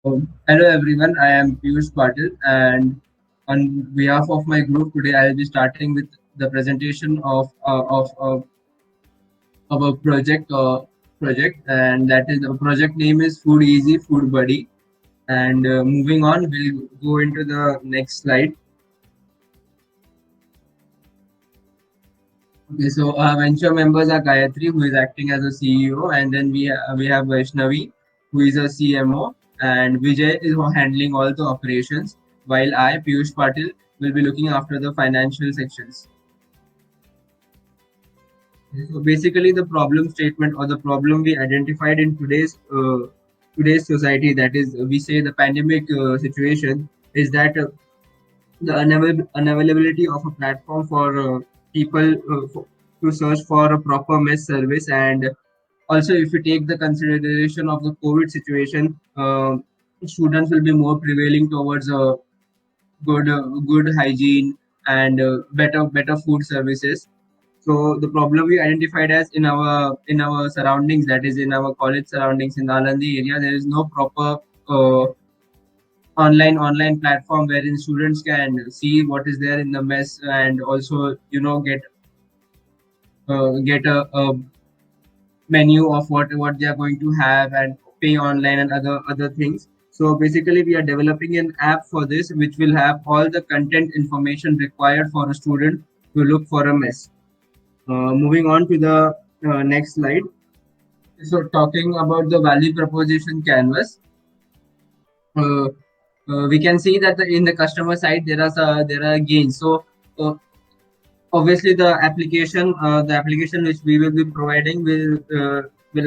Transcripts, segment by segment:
Hello everyone, I am Piyush Patil, and on behalf of my group today, I will be starting with the presentation of a project, and that is the project name is Food Easy Food Buddy. And moving on, we'll go into the next slide. Okay, so our venture members are Gayatri, who is acting as a CEO, and then we have Vaishnavi, who is a CMO, and Vijay is handling all the operations, while I, Piyush Patil, will be looking after the financial sections. So basically, the problem statement or the problem we identified in today's society, that is, we say the pandemic situation, is that the unavailability of a platform for people to search for a proper mess service. And also, if you take the consideration of the COVID situation, students will be more prevailing towards good hygiene and better food services. So the problem we identified as in our surroundings, that is in our college surroundings in the Alandi area, there is no proper online platform wherein students can see what is there in the mess, and also get a menu of what they are going to have, and pay online and other things. So basically, we are developing an app for this, which will have all the content information required for a student to look for a mess. Moving on to the next slide. So talking about the value proposition canvas, uh, we can see that in the customer side there are gains. So obviously the application which we will be providing will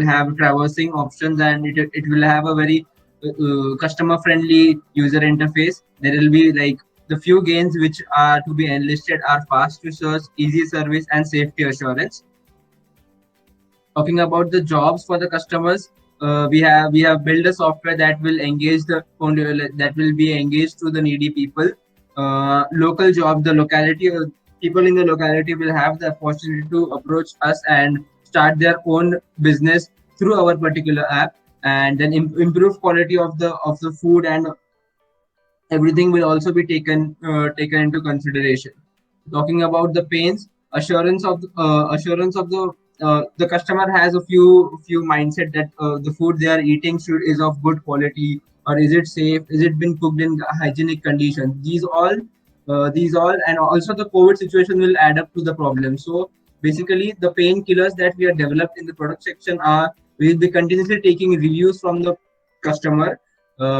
have traversing options, and it will have a very customer friendly user interface. There will be like the few gains which are to be enlisted are fast research, easy service, and safety assurance. Talking about the jobs for the customers, we have built a software that will engage that will be engaged to the needy people. Local job, the locality people in the locality will have the opportunity to approach us and start their own business through our particular app, and then improve quality of the food, and everything will also be taken into consideration. Talking about the pains, assurance of the customer has a few mindset that the food they are eating should is of good quality, or is it safe, is it been cooked in hygienic conditions. These all and also the COVID situation will add up to the problem. So basically, the painkillers that we have developed in the product section are, we will be continuously taking reviews from the customer.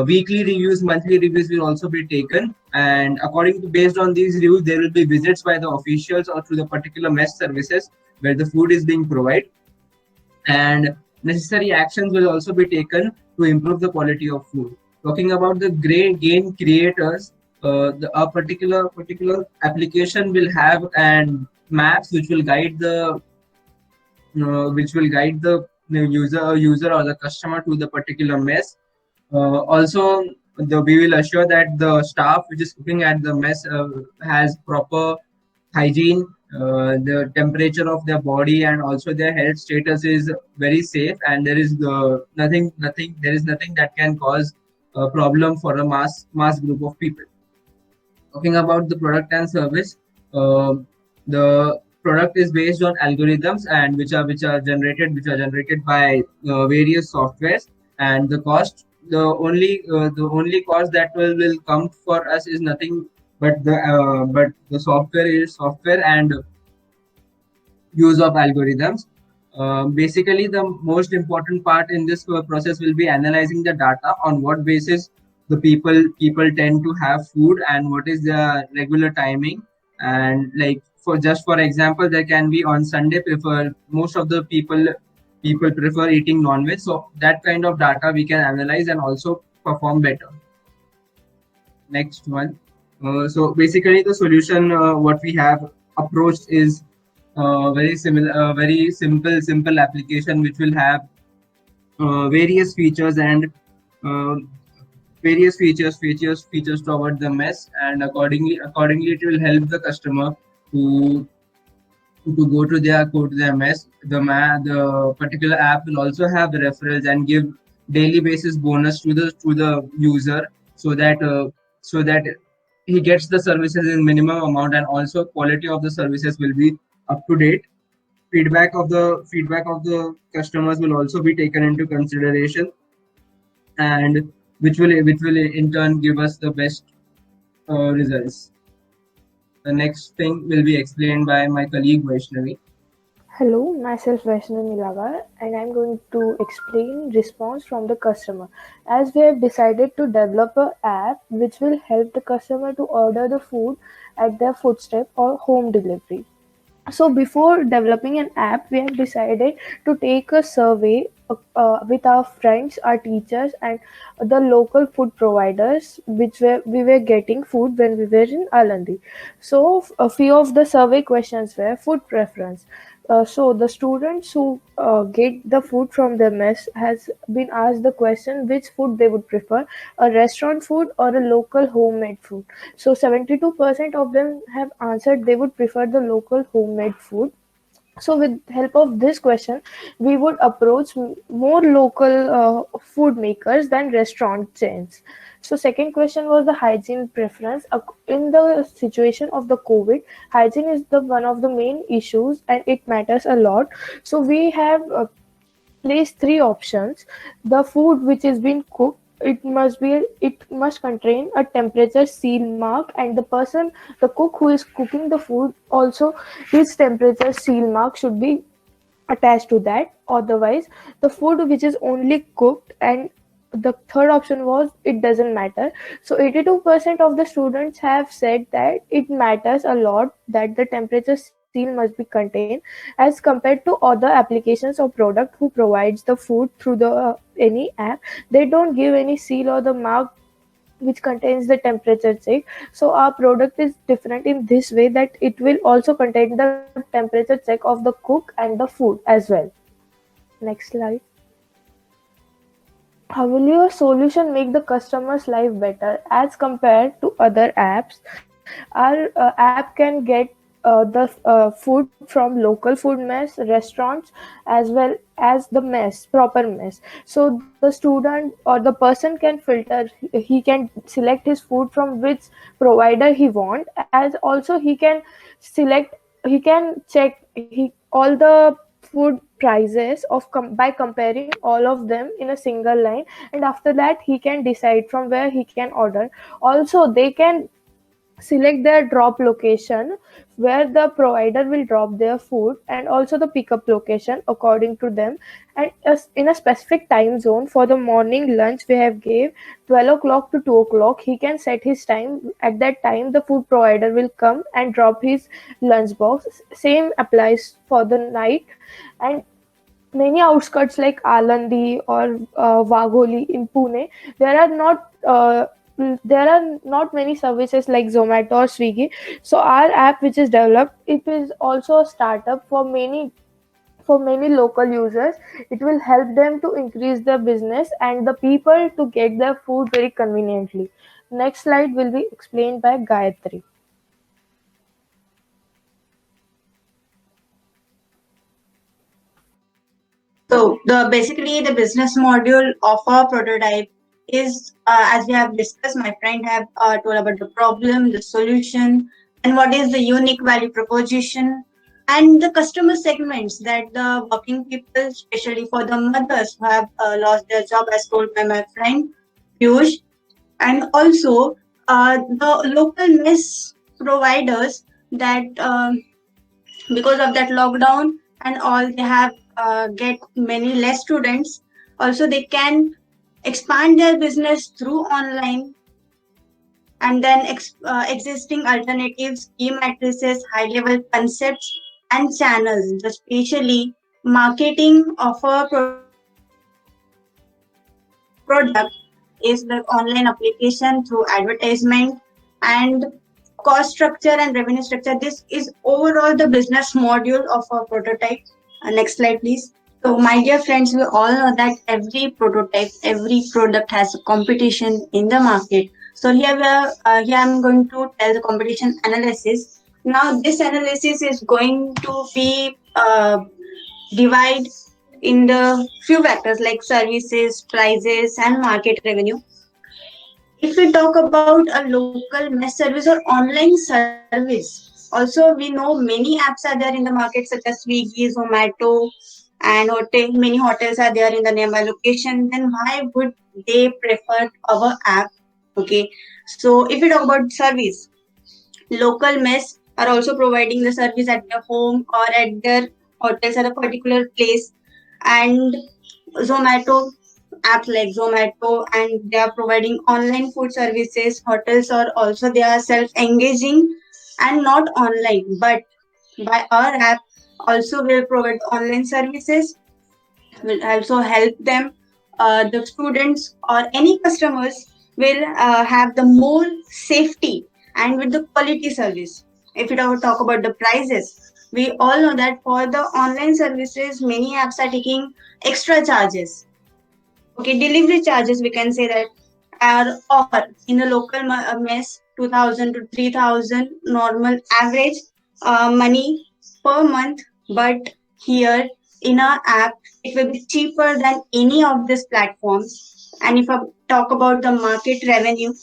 Weekly reviews, monthly reviews will also be taken, and according to based on these reviews, there will be visits by the officials or to the particular mess services where the food is being provided, and necessary actions will also be taken to improve the quality of food. Talking about the great game creators, a particular application will have and maps which will guide the user or the customer to the particular mess. Also, we will assure that the staff which is cooking at the mess has proper hygiene, the temperature of their body, and also their health status is very safe, and there is nothing that can cause a problem for a mass group of people. Talking about the product and service, uh, the product is based on algorithms, and which are generated by various softwares, and the only cost that will come for us is nothing but the software is software and use of algorithms. Basically, the most important part in this process will be analyzing the data, on what basis the people tend to have food, and what is the regular timing. And like, for example, there can be on Sunday prefer most of the people prefer eating non-veg. So that kind of data we can analyze and also perform better. Next one. So basically, the solution what we have approached is very similar, very simple application which will have various features and uh, features toward the mess, and accordingly it will help the customer to go to their mess. The particular app will also have the referrals and daily basis bonus to the user, so that he gets the services in minimum amount, and also quality of the services will be up to date. Feedback of the customers will also be taken into consideration, and which will in turn give us the best results. The next thing will be explained by my colleague Vaishnavi. Hello, myself Vaishnavi Nilagar, and I'm going to explain response from the customer. As we have decided to develop an app which will help the customer to order the food at their footstep or home delivery. So before developing an app, we have decided to take a survey with our friends, our teachers, and the local food providers, we were getting food when we were in Alandi. So a few of the survey questions were food preference. So the students who get the food from the mess has been asked the question which food they would prefer, a restaurant food or a local homemade food. So 72% of them have answered they would prefer the local homemade food. So with help of this question, we would approach more local food makers than restaurant chains. So second question was the hygiene preference. In the situation of the COVID, hygiene is the one of the main issues and it matters a lot. So we have place three options. The food which is being cooked, it must contain a temperature seal mark, and the cook who is cooking the food also, his temperature seal mark should be attached to that. Otherwise, the food which is only cooked, and the third option was it doesn't matter. So 82% of the students have said that it matters a lot that the temperature seal must be contained, as compared to other applications or product who provides the food through the any app. They don't give any seal or the mark which contains the temperature check. So our product is different in this way that it will also contain the temperature check of the cook and the food as well. Next slide. How will your solution make the customer's life better as compared to other apps? Our app can get the food from local food mess, restaurants, as well as the mess, proper mess. So the student or the person can filter, he can select his food from which provider he want, as also he can select, he can check all the food prices by comparing all of them in a single line, and after that he can decide from where he can order. Also they can select their drop location where the provider will drop their food, and also the pickup location according to them, and in a specific time zone. For the morning lunch we have gave 12 o'clock to 2 o'clock, he can set his time. At that time the food provider will come and drop his lunch box. Same applies for the night. And many outskirts like Alandi or Wagholi in Pune, there are not there are not many services like Zomato or Swiggy. So our app, which is developed, it is also a startup for many local users. It will help them to increase their business and the people to get their food very conveniently. Next slide will be explained by Gayatri. So the basically the business module of our prototype is, as we have discussed, my friend have told about the problem, the solution, and what is the unique value proposition, and the customer segments that the working people, especially for the mothers who have lost their job, as told by my friend Piyush, and also the local mess providers that because of that lockdown and all, they have get many less students. Also they can expand their business through online, and then existing alternatives, key matrices, high level concepts and channels, especially marketing of a product is the online application through advertisement and cost structure and revenue structure. This is overall the business module of our prototype. Next slide, please. So, my dear friends, we all know that every prototype, every product has a competition in the market. So here I'm going to tell the competition analysis. Now, this analysis is going to be divide in the few factors like services, prices, and market revenue. If we talk about a local mess service or online service, also we know many apps are there in the market such as Swiggy, Zomato, and many hotels are there in the nearby location. Then why would they prefer our app? Okay, so if we talk about service, local mess are also providing the service at their home or at their hotels at a particular place, and Zomato apps like Zomato, and they are providing online food services. Hotels are also they are self engaging and not online, but by our app also will provide online services, will also help them. The students or any customers will have the more safety and with the quality service. If we talk about the prices, we all know that for the online services, many apps are taking extra charges. Okay, delivery charges we can say that are or in the local mess 2000 to 3000 normal average money per month, but here in our app it will be cheaper than any of these platforms. And if I talk about the market revenue,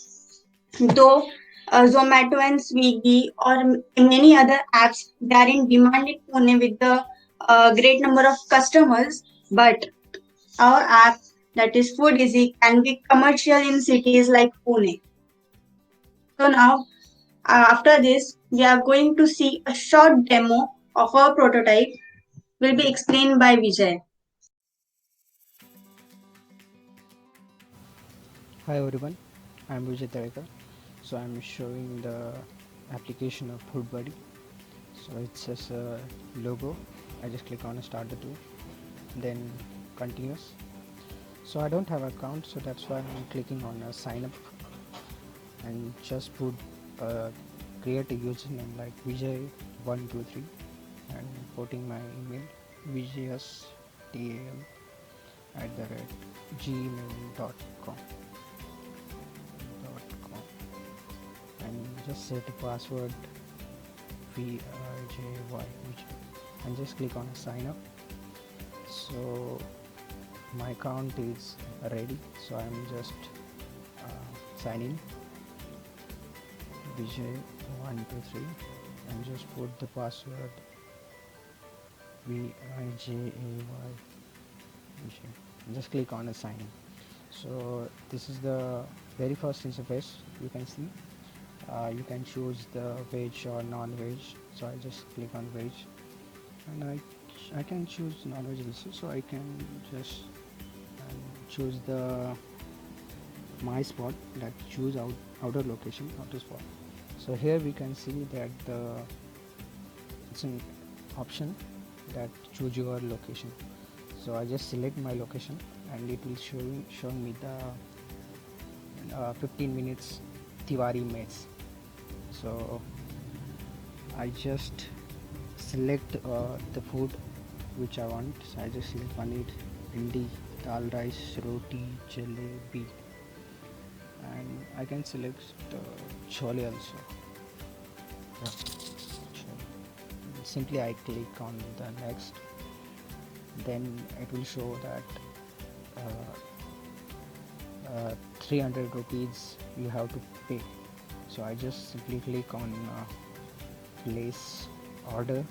though Zomato and Swiggy or many other apps they are in demand in Pune with the great number of customers, but our app, that is Food Easy, can be commercial in cities like Pune. So now, after this, we are going to see a short demo of our prototype. Will be explained by Vijay. Hi everyone, I'm Vijay Tarekar. So I'm showing the application of Food Buddy. So it says logo. I just click on start the tool, then continuous. So I don't have an account, so that's why I'm clicking on sign up and just put create a username like Vijay123 and putting my email vijayastam@gmail.com. And just set a password VIJY and just click on sign up. So my account is ready, so I'm just signing Vijay123 and just put the password VIJAY just click on sign in. So this is the very first interface. You can see you can choose the veg or non-veg, so I just click on veg, and I can choose non-veg also, so I can just choose the my spot, that choose outer location, outer spot. So here we can see that it's an option that choose your location. So I just select my location and it will show me the 15 minutes Tiwari Mess. So I just select the food which I want. So I just select paneer, bhindi, dal rice, roti, jalebi, and I can select chole also. Yeah, chole. Simply I click on the next, then it will show that 300 rupees you have to pay. So I just simply click on place order,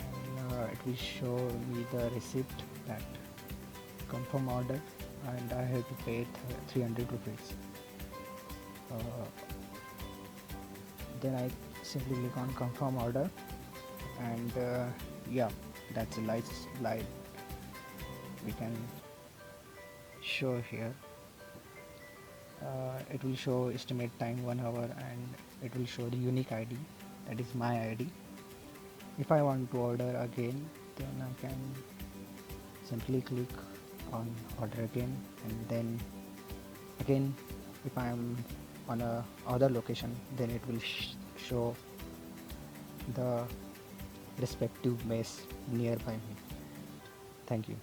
and it will show me the receipt that confirm order, and I have to pay 300 rupees. Then I simply click on confirm order, and yeah, that's a live we can show here. It will show estimate time 1 hour, and it will show the unique ID, that is my ID. If I want to order again, then I can simply click on order again, and then again if I am on a other location, then it will show the respective mess nearby me. Thank you.